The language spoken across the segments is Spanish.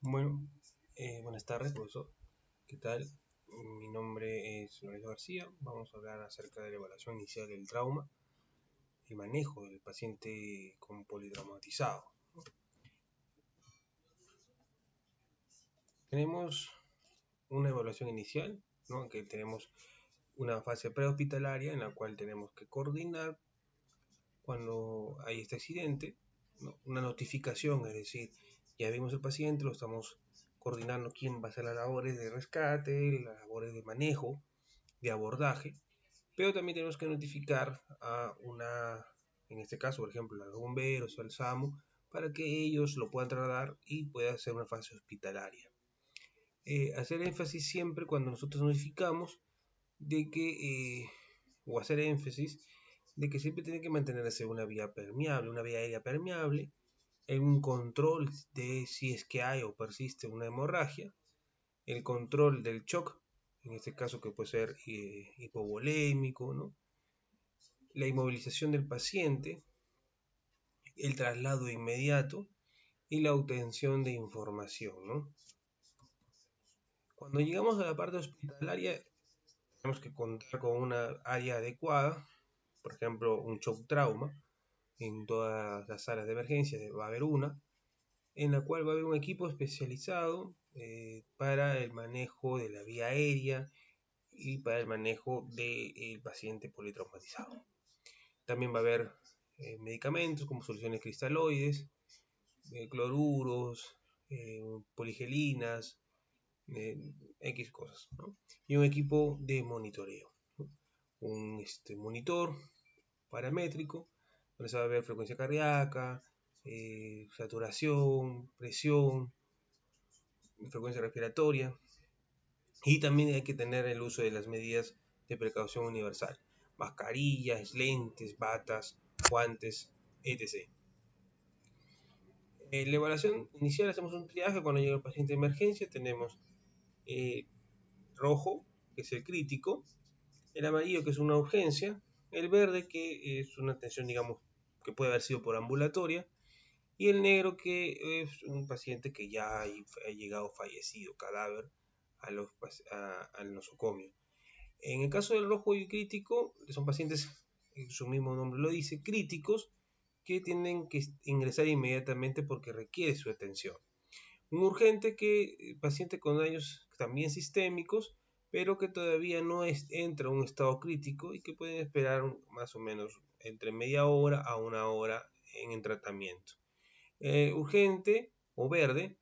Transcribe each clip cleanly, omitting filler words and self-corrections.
Bueno, buenas tardes, profesor. ¿Qué tal? Mi nombre es Lorenzo García. Vamos a hablar acerca de la evaluación inicial del trauma y manejo del paciente con politraumatizado. Tenemos una evaluación inicial, ¿no? Que tenemos una fase prehospitalaria en la cual tenemos que coordinar cuando hay este accidente, ¿no? Una notificación, es decir, ya vimos el paciente, lo estamos coordinando quién va a hacer las labores de rescate, las labores de manejo, de abordaje, pero también tenemos que notificar a en este caso, por ejemplo, a los bomberos o al SAMU, para que ellos lo puedan trasladar y pueda hacer una fase hospitalaria. Hacer énfasis siempre cuando nosotros notificamos de que, o hacer énfasis de que siempre tiene que mantenerse una vía permeable, una vía aérea permeable, en un control de si es que hay o persiste una hemorragia, el control del shock, en este caso que puede ser hipovolémico, ¿no? La inmovilización del paciente, el traslado inmediato y la obtención de información, ¿no? Cuando llegamos a la parte hospitalaria, tenemos que contar con una área adecuada, por ejemplo, un shock trauma. En todas las salas de emergencia va a haber una, en la cual va a haber un equipo especializado para el manejo de la vía aérea y para el manejo del paciente politraumatizado. También va a haber medicamentos como soluciones cristaloides, cloruros, poligelinas, X cosas, ¿no? Y un equipo de monitoreo, ¿no? Un monitor paramétrico, donde se va a ver frecuencia cardíaca, saturación, presión, frecuencia respiratoria, y también hay que tener el uso de las medidas de precaución universal, mascarillas, lentes, batas, guantes, etc. La evaluación inicial hacemos un triaje cuando llega el paciente de emergencia, tenemos rojo, que es el crítico, el amarillo, que es una urgencia, el verde, que es una atención, digamos, que puede haber sido por ambulatoria, y el negro, que es un paciente que ya ha llegado fallecido, cadáver, al nosocomio. En el caso del rojo y crítico, son pacientes, su mismo nombre lo dice, críticos, que tienen que ingresar inmediatamente porque requiere su atención. Un urgente, que paciente con daños también sistémicos, pero que todavía no entra a un estado crítico y que pueden esperar más o menos entre media hora a una hora en el tratamiento. Urgente o verde,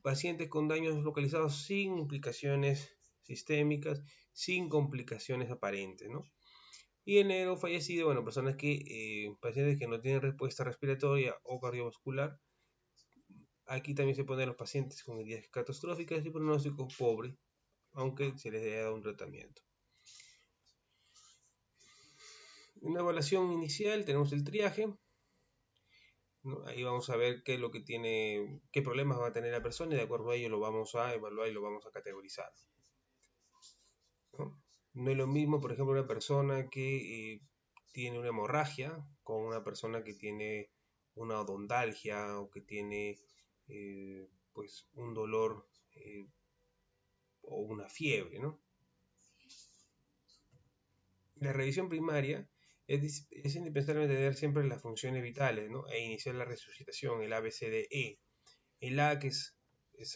pacientes con daños localizados sin implicaciones sistémicas, sin complicaciones aparentes, ¿no? Y el negro fallecido, bueno, personas pacientes que no tienen respuesta respiratoria o cardiovascular. Aquí también se ponen los pacientes con heridas catastróficas y pronóstico pobre, aunque se les haya dado un tratamiento. En la evaluación inicial tenemos el triaje, ¿no? Ahí vamos a ver qué es lo que tiene, qué problemas va a tener la persona y de acuerdo a ello lo vamos a evaluar y lo vamos a categorizar, ¿no? No es lo mismo, por ejemplo, una persona que tiene una hemorragia con una persona que tiene una odontalgia o que tiene pues un dolor o una fiebre, ¿no? La revisión primaria es indispensable tener siempre las funciones vitales, ¿no? E iniciar la resucitación, el ABCDE. El A, que es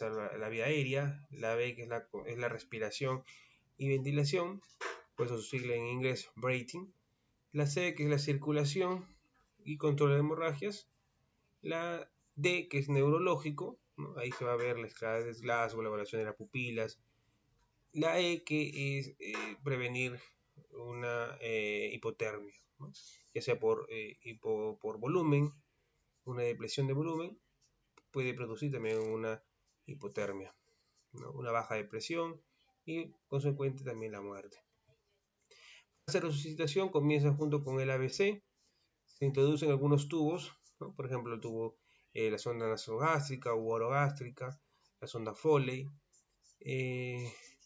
la vía aérea, la B, que es la respiración y ventilación, por eso su sigla en inglés, breathing. La C, que es la circulación y control de hemorragias. La D, que es neurológico, ¿no? Ahí se va a ver la escala de Glasgow, la evaluación de las pupilas. La E, que es prevenir una hipotermia, ¿no? Ya sea por volumen, una depresión de volumen, puede producir también una hipotermia, ¿no? Una baja de presión y consecuente también la muerte. La resucitación comienza junto con el ABC, se introducen algunos tubos, ¿no? Por ejemplo el tubo, la sonda nasogástrica o orogástrica, la sonda Foley.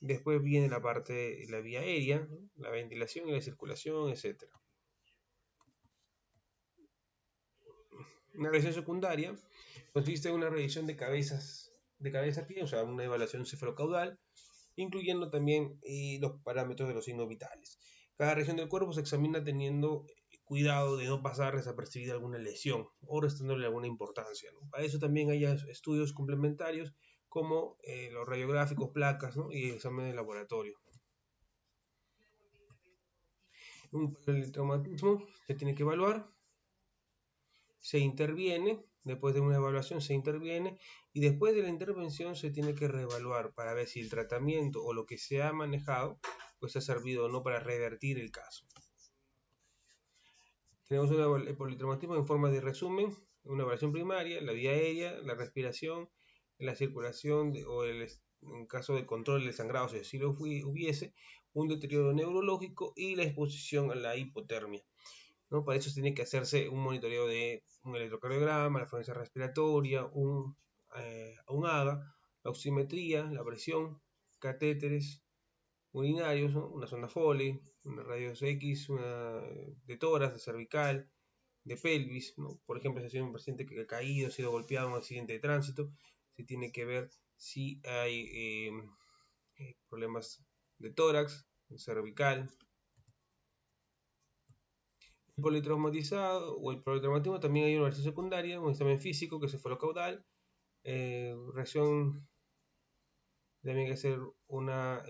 Después viene la parte, la vía aérea, ¿no? La ventilación y la circulación, etc. Una revisión secundaria consiste en una revisión de cabezas de cabeza a pie, o sea, una evaluación cefalocaudal, incluyendo también los parámetros de los signos vitales. Cada región del cuerpo se examina teniendo cuidado de no pasar desapercibida alguna lesión o restándole alguna importancia, ¿no? Para eso también hay estudios complementarios como los radiográficos, placas, ¿no? Y examen de laboratorio. Un politraumatismo se tiene que evaluar, se interviene, después de una evaluación se interviene y después de la intervención se tiene que reevaluar para ver si el tratamiento o lo que se ha manejado pues ha servido o no para revertir el caso. Tenemos el politraumatismo en forma de resumen, una evaluación primaria, la vía aérea, la respiración, la circulación en caso de control del sangrado, si así lo hubiese, un deterioro neurológico y la exposición a la hipotermia, ¿no? Para eso se tiene que hacerse un monitoreo de un electrocardiograma, la frecuencia respiratoria, un AGA, la oximetría, la presión, catéteres urinarios, ¿no? Una sonda Foley, una radios X, una de tórax, de cervical, de pelvis, ¿no? Por ejemplo, si ha sido un paciente que ha caído, ha sido golpeado en un accidente de tránsito, se tiene que ver si hay problemas de tórax, cervical. El politraumatizado o el politraumatismo también hay una versión secundaria, un examen físico que es cefalocaudal, reacción, también hay que hacer una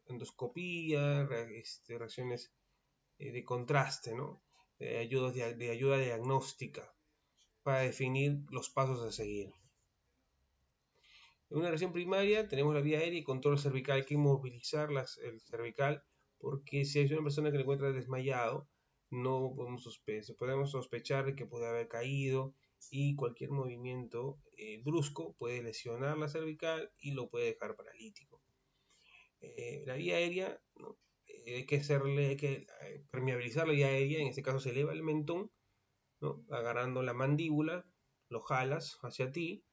endoscopía, reacciones de contraste, ¿no? De ayuda diagnóstica para definir los pasos a seguir. En una reacción primaria tenemos la vía aérea y control cervical. Hay que inmovilizar el cervical porque si hay una persona que le encuentra desmayado, no podemos sospechar de que puede haber caído y cualquier movimiento brusco puede lesionar la cervical y lo puede dejar paralítico. La vía aérea, ¿no? Hay que permeabilizar la vía aérea, en este caso se eleva el mentón, ¿no? Agarrando la mandíbula, lo jalas hacia ti,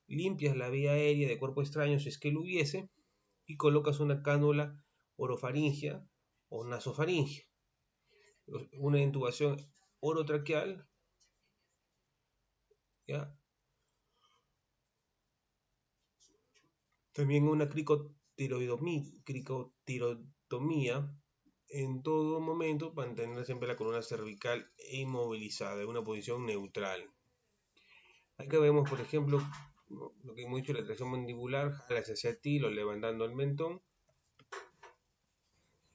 limpias la vía aérea de cuerpo extraño si es que lo hubiese y colocas una cánula orofaringia o nasofaringia, una intubación orotraqueal, ¿ya? También una cricotirotomía en todo momento, mantener siempre la columna cervical inmovilizada en una posición neutral. Acá vemos, por ejemplo, ¿no? Lo que hemos dicho, la tracción mandibular, jalas hacia ti, lo levantando el mentón.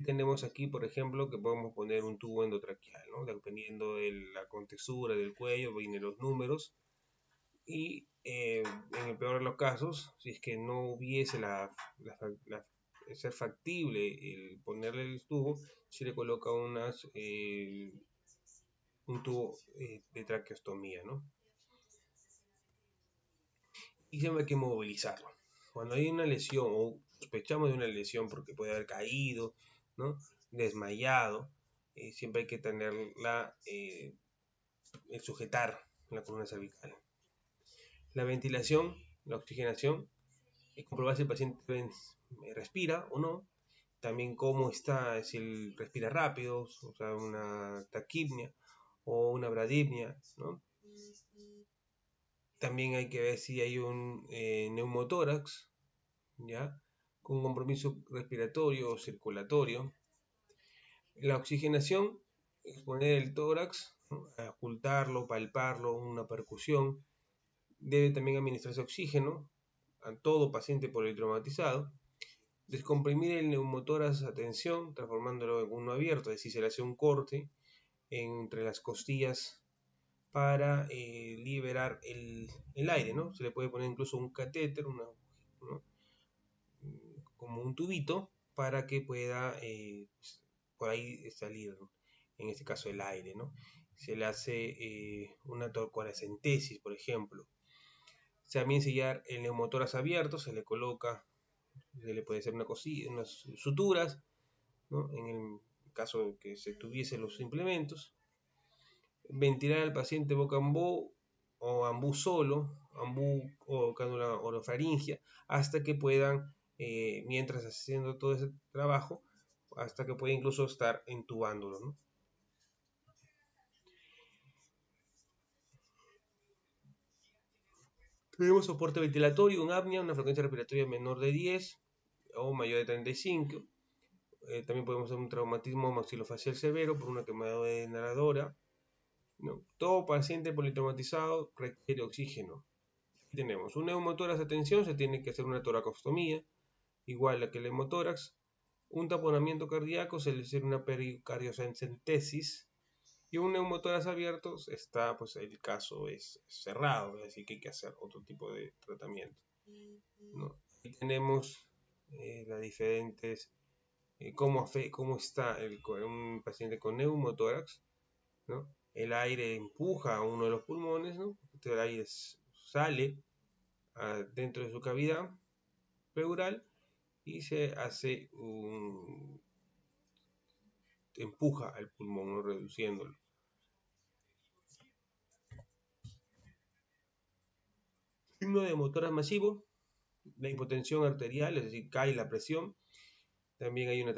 Tenemos aquí, por ejemplo, que podemos poner un tubo endotraqueal, ¿no? Dependiendo de la contextura del cuello, vienen los números. Y en el peor de los casos, si es que no hubiese ser factible el ponerle el tubo, se le coloca un tubo de traqueostomía, ¿no? Y siempre hay que movilizarlo. Cuando hay una lesión o sospechamos de una lesión porque puede haber caído, ¿no? Desmayado, siempre hay que tener el sujetar la columna cervical. La ventilación, la oxigenación, comprobar si el paciente respira o no, también cómo está, si él respira rápido, o sea, una taquipnia o una bradipnia, ¿no? También hay que ver si hay un neumotórax, ¿ya? Con compromiso respiratorio o circulatorio. La oxigenación es poner el tórax, ¿no? Ocultarlo, palparlo, una percusión. Debe también administrarse oxígeno a todo paciente politraumatizado. Descomprimir el neumotórax a tensión, transformándolo en uno abierto, es decir, se le hace un corte entre las costillas para liberar el aire, ¿no? Se le puede poner incluso un catéter, ¿no? Como un tubito, para que pueda por ahí salir, ¿no? En este caso el aire, ¿no? Se le hace una toracentesis, por ejemplo. También sellar el neumotórax abierto, se le coloca, se le puede hacer unas suturas, ¿no? En el caso que se tuviese los implementos. Ventilar al paciente boca ambú o ambú solo, ambú o cánula orofaringia, hasta que puedan, mientras haciendo todo ese trabajo, hasta que pueda incluso estar intubándolo, ¿no? Tenemos soporte ventilatorio, un apnea, una frecuencia respiratoria menor de 10 o mayor de 35. También podemos hacer un traumatismo maxilofacial severo por una quemadura de inhaladora, ¿no? Todo paciente politraumatizado requiere oxígeno. Aquí tenemos un neumotórax de tensión, se tiene que hacer una toracostomía, igual a que el hemotórax. Un taponamiento cardíaco, se le hace una pericardiocentesis. Y un neumotórax abierto está, pues el caso es cerrado, así que hay que hacer otro tipo de tratamiento, ¿no? Aquí tenemos las diferentes, cómo está un paciente con neumotórax, ¿no? El aire empuja a uno de los pulmones, ¿no? Entonces el aire sale dentro de su cavidad pleural y se hace empuja al pulmón, ¿no? Reduciéndolo. Signo de hemotórax masivo, la hipotensión arterial, es decir, cae la presión. También hay una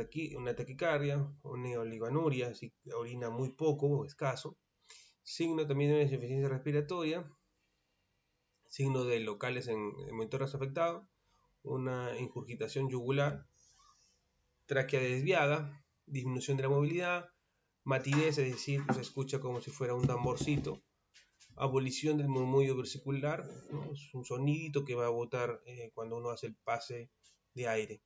taquicardia, una oligonuria, si orina muy poco o escaso. Signo también de insuficiencia respiratoria. Signo de locales en hemotórax afectado. Una ingurgitación yugular. Tráquea desviada. Disminución de la movilidad. Matidez, es decir, se escucha como si fuera un tamborcito. Abolición del murmullo versicular, ¿no? Es un sonidito que va a botar cuando uno hace el pase de aire.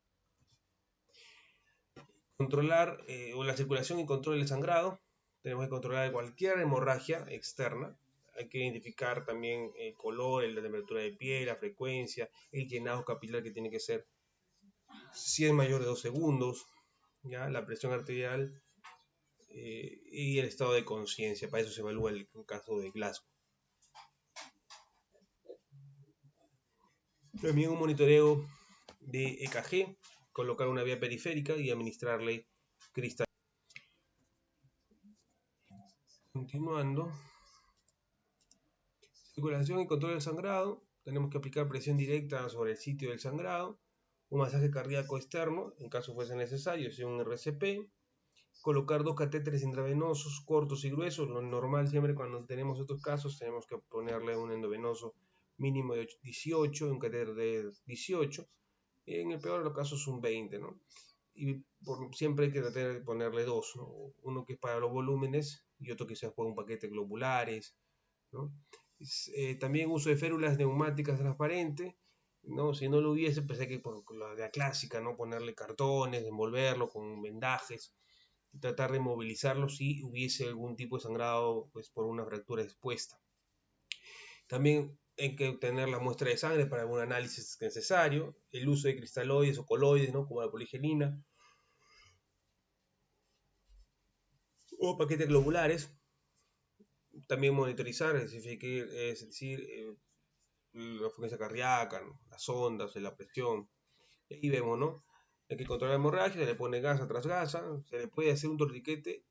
Controlar la circulación y control del sangrado. Tenemos que controlar cualquier hemorragia externa. Hay que identificar también el color, la temperatura de piel, la frecuencia, el llenado capilar que tiene que ser si es mayor de 2 segundos, ¿ya? La presión arterial y el estado de conciencia. Para eso se evalúa el caso de Glasgow. También un monitoreo de EKG, colocar una vía periférica y administrarle cristal. Continuando, circulación y control del sangrado. Tenemos que aplicar presión directa sobre el sitio del sangrado, un masaje cardíaco externo, en caso fuese necesario, si un RCP, colocar 2 catéteres intravenosos cortos y gruesos. Lo normal siempre cuando tenemos estos casos tenemos que ponerle un endovenoso mínimo de 18, un catéter de 18, en el peor de los casos un 20, ¿no? Y siempre hay que tratar de ponerle 2, ¿no? Uno que es para los volúmenes y otro que sea para un paquete globulares, ¿no? También uso de férulas neumáticas transparentes, ¿no? Si no lo hubiese, pues hay que por la clásica, ¿no? Ponerle cartones, envolverlo con vendajes, y tratar de movilizarlo si hubiese algún tipo de sangrado, pues por una fractura expuesta. También hay que obtener la muestra de sangre para algún análisis necesario, el uso de cristaloides o coloides, ¿no? Como la poligelina, o paquetes globulares. También monitorizar, es decir, la frecuencia cardíaca, ¿no? Las ondas, la presión. Y ahí vemos, ¿no? Hay que controlar la hemorragia, se le pone gasa tras gasa, se le puede hacer un torniquete.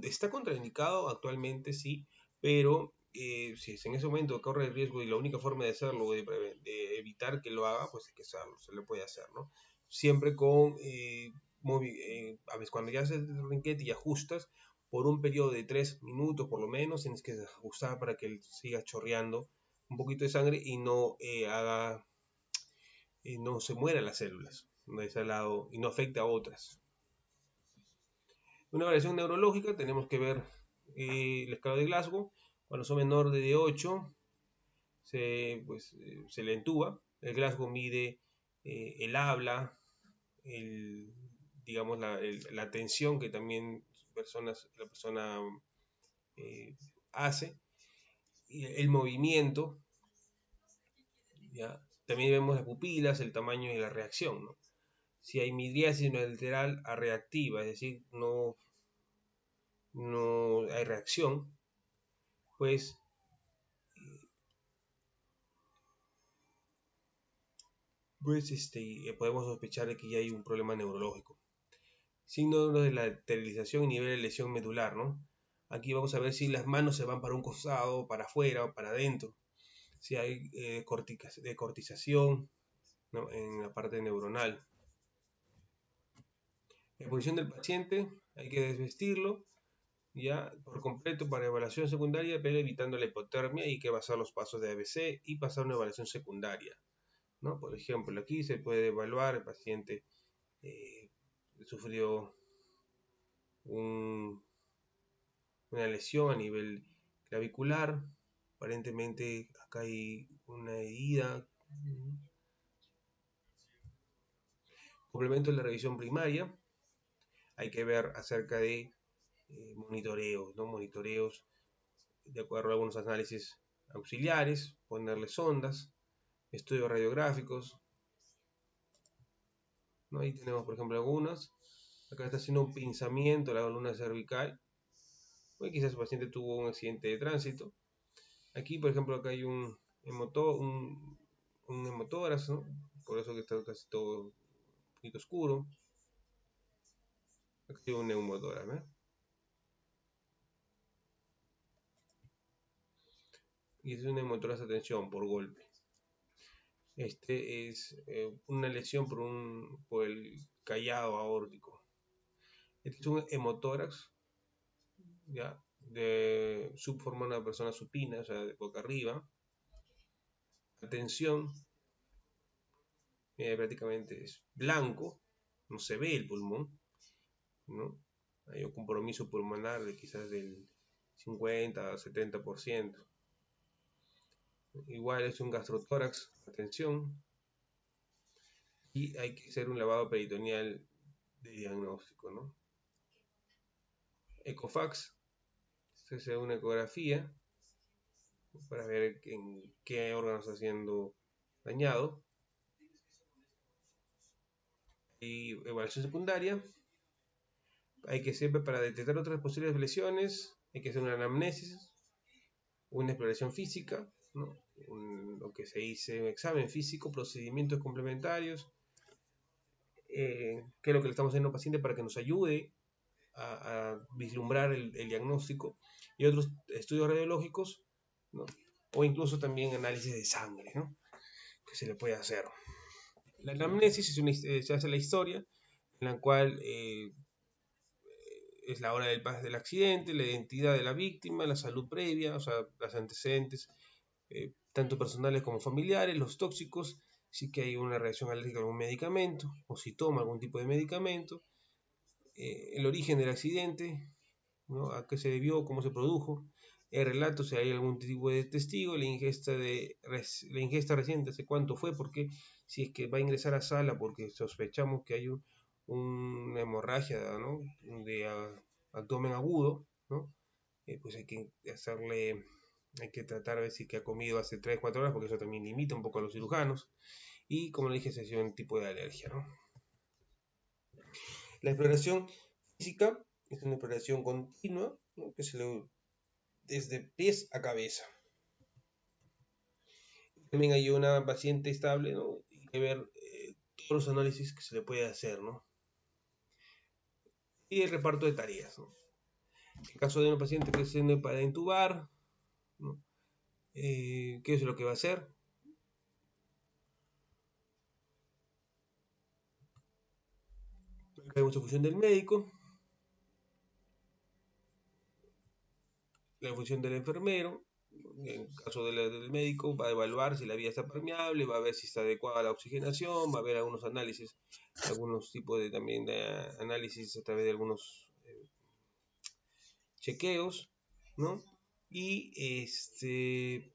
Está contraindicado actualmente, sí, pero si en ese momento corre el riesgo y la única forma de hacerlo, de evitar que lo haga, pues hay que hacerlo, se le puede hacer, ¿no? Siempre con, a veces cuando ya haces el torniquete y ajustas, por un periodo de 3 minutos por lo menos, tienes que ajustar para que siga chorreando un poquito de sangre y no no se mueran las células de ese lado y no afecte a otras. Una variación neurológica, tenemos que ver la escala de Glasgow. Cuando son menor de 8, se le entuba. El Glasgow mide el habla, digamos la atención que también la persona hace, y el movimiento, ¿ya? También vemos las pupilas, el tamaño y la reacción, ¿no? Si hay midriasis unilateral a reactiva, es decir, no hay reacción, pues podemos sospechar de que ya hay un problema neurológico. Signos de la esterilización y nivel de lesión medular, ¿no? Aquí vamos a ver si las manos se van para un costado, para afuera o para adentro. Si hay cortización, ¿no? En la parte neuronal. En posición del paciente, hay que desvestirlo, ya por completo para evaluación secundaria, pero evitando la hipotermia y que basar los pasos de ABC y pasar una evaluación secundaria, ¿no? Por ejemplo, aquí se puede evaluar el paciente sufrió una lesión a nivel clavicular, aparentemente acá hay una herida. Complemento de la revisión primaria, hay que ver acerca de monitoreos, ¿no? Monitoreos de acuerdo a algunos análisis auxiliares, ponerle sondas, estudios radiográficos, ¿no? Ahí tenemos, por ejemplo, algunas. Acá está haciendo un pinzamiento de la columna cervical. Bueno, quizás el paciente tuvo un accidente de tránsito. Aquí, por ejemplo, acá hay un hemotórax, ¿no? Por eso que está casi todo un poquito oscuro. Aquí hay un neumotórax, ¿no? Y es un neumotórax de tensión por golpe. Este es una lesión por el callado aórtico. Este es un hemotórax, ¿ya? Subforma una persona supina, o sea, de boca arriba. La tensión prácticamente es blanco, no se ve el pulmón, ¿no? Hay un compromiso pulmonar de quizás del 50 a 70%. Igual es un gastrotórax, atención, y hay que hacer un lavado peritoneal de diagnóstico, ¿no? Ecofax, se hace una ecografía para ver en qué órgano está siendo dañado. Y evaluación secundaria, hay que siempre para detectar otras posibles lesiones, hay que hacer una anamnesis, una exploración física, ¿no? Lo que se dice un examen físico, procedimientos complementarios, qué es lo que le estamos haciendo al paciente para que nos ayude a vislumbrar el diagnóstico, y otros estudios radiológicos, ¿no? O incluso también análisis de sangre, ¿no? Que se le puede hacer. La anamnesis se hace la historia en la cual es la hora del accidente, la identidad de la víctima, la salud previa, o sea, los antecedentes, tanto personales como familiares, los tóxicos, si que hay una reacción alérgica a algún medicamento o si toma algún tipo de medicamento, el origen del accidente, ¿no? A qué se debió, cómo se produjo, el relato si hay algún tipo de testigo, la ingesta reciente, hace cuánto fue, porque si es que va a ingresar a sala porque sospechamos que hay una hemorragia, ¿no? De abdomen agudo, ¿no? Pues hay que tratar de ver si que ha comido hace 3 4 horas, porque eso también limita un poco a los cirujanos, y como le dije, se hace un tipo de alergia, ¿no? La exploración física es una exploración continua, ¿no? Que se le desde pies a cabeza. También hay una paciente estable, ¿no? Hay que ver todos los análisis que se le puede hacer, ¿no? Y el reparto de tareas, ¿no? En caso de una paciente que se para intubar, ¿no? ¿Qué es lo que va a hacer? Hay mucha función del médico, la función del enfermero. En caso del médico, va a evaluar si la vía está permeable, va a ver si está adecuada la oxigenación, va a ver algunos análisis, algunos tipos de también de análisis a través de algunos chequeos, ¿no? Y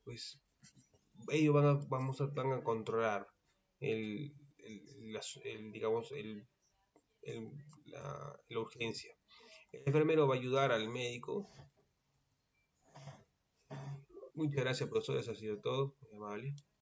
pues ellos van a controlar digamos, la urgencia. El enfermero va a ayudar al médico. Muchas gracias, profesor, eso ha sido todo, muy amable.